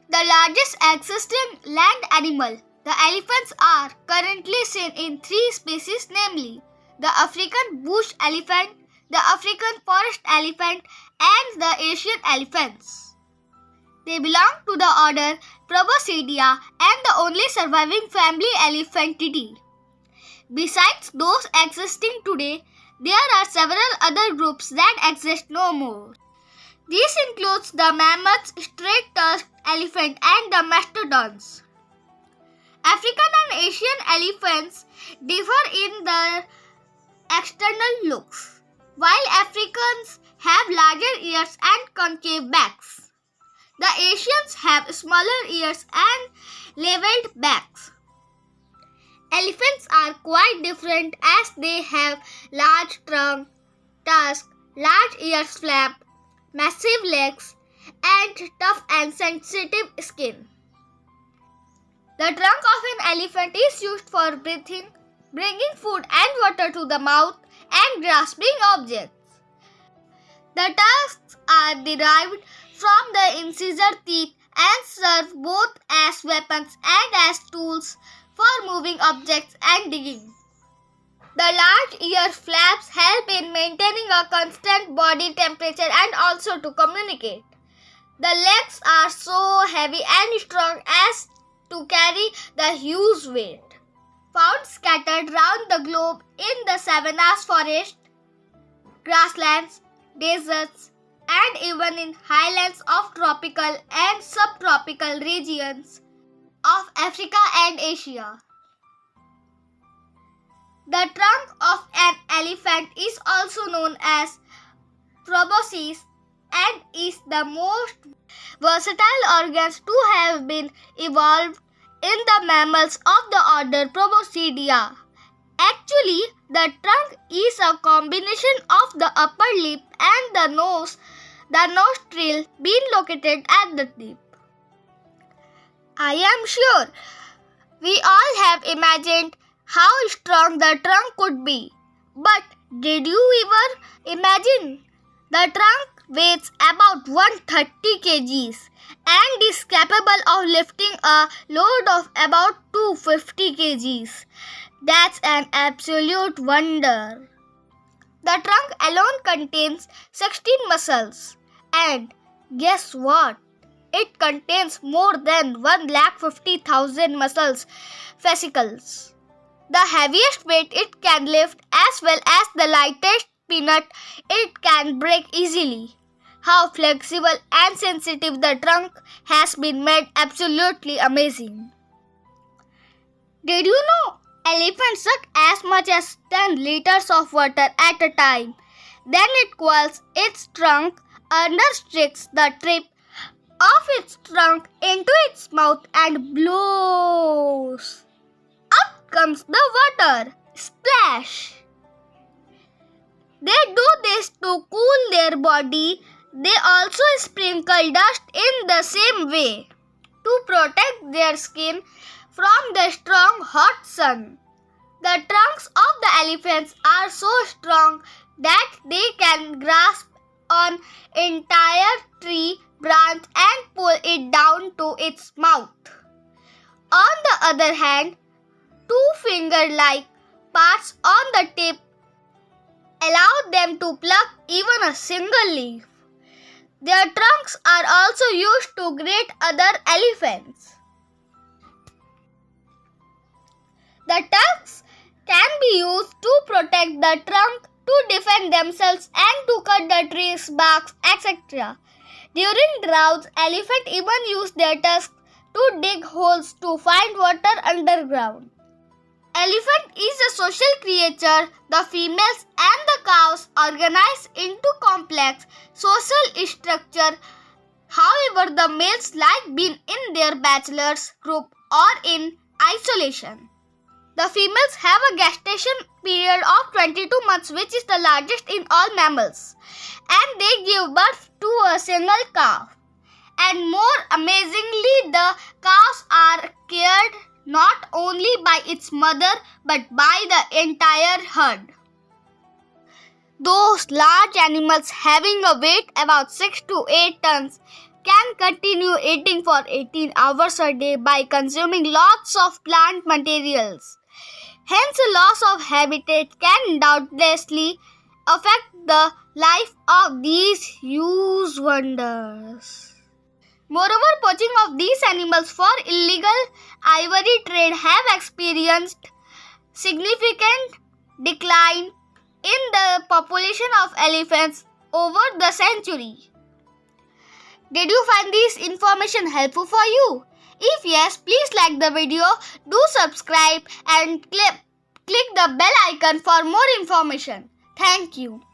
The largest existing land animal, the elephants, are currently seen in three species, namely the African bush elephant, the African forest elephant, and the Asian elephants. They belong to the order Proboscidea and the only surviving family Elephantidae. Besides those existing today, there are several other groups that exist no more. This includes the mammoths, straight-tusked elephant, and the mastodons. African and Asian elephants differ in their external looks. While Africans have larger ears and concave backs, the Asians have smaller ears and leveled backs. Elephants are quite different as they have large trunk, tusk, large ears flap, massive legs, and tough and sensitive skin. The trunk of an elephant is used for breathing, bringing food and water to the mouth, and grasping objects. The tusks are derived from the incisor teeth and serve both as weapons and as tools for moving objects and digging. The large ear flaps help in maintaining a constant body temperature and also to communicate. The legs are so heavy and strong as to carry the huge weight. Found scattered round the globe in the savannas, forests, grasslands, deserts, and even in highlands of tropical and subtropical regions of Africa and Asia. The trunk of an elephant is also known as proboscis and is the most versatile organs to have been evolved in the mammals of the order Proboscidea. Actually, the trunk is a combination of the upper lip and the nostril being located at the tip. I am sure we all have imagined how strong the trunk could be. But did you ever imagine? The trunk weighs about 130 kgs and is capable of lifting a load of about 250 kgs. That's an absolute wonder. The trunk alone contains 16 muscles. And guess what? It contains more than 150,000 muscles fascicles. The heaviest weight it can lift as well as the lightest peanut it can break easily. How flexible and sensitive the trunk has been made absolutely amazing. Did you know elephants suck as much as 10 liters of water at a time? Then it coils its trunk under, restricts the tip of its trunk into its mouth and blows. Up comes the water. Splash! They do this to cool their body. They also sprinkle dust in the same way to protect their skin from the strong hot sun. The trunks of the elephants are so strong that they can grasp an entire tree branch and pull it down to its mouth. On the other hand, two finger-like parts on the tip allow them to pluck even a single leaf. Their trunks are also used to greet other elephants. The tusks can be used to protect the trunk, to defend themselves, and to cut the tree's bark, etc. During droughts, elephants even use their tusks to dig holes to find water underground. Elephant is a social creature. The females and the cows organize into complex social structure. However, the males like being in their bachelors group or in isolation. The females have a gestation period of 22 months, which is the largest in all mammals, and they give birth to a single calf. And more amazingly, the calves are cared not only by its mother but by the entire herd. Those large animals having a weight about 6 to 8 tons can continue eating for 18 hours a day by consuming lots of plant materials. Hence, loss of habitat can doubtlessly affect the life of these huge wonders. Moreover, poaching of these animals for illegal ivory trade have experienced significant decline in the population of elephants over the century. Did you find this information helpful for you? If yes, please like the video, do subscribe and click the bell icon for more information. Thank you.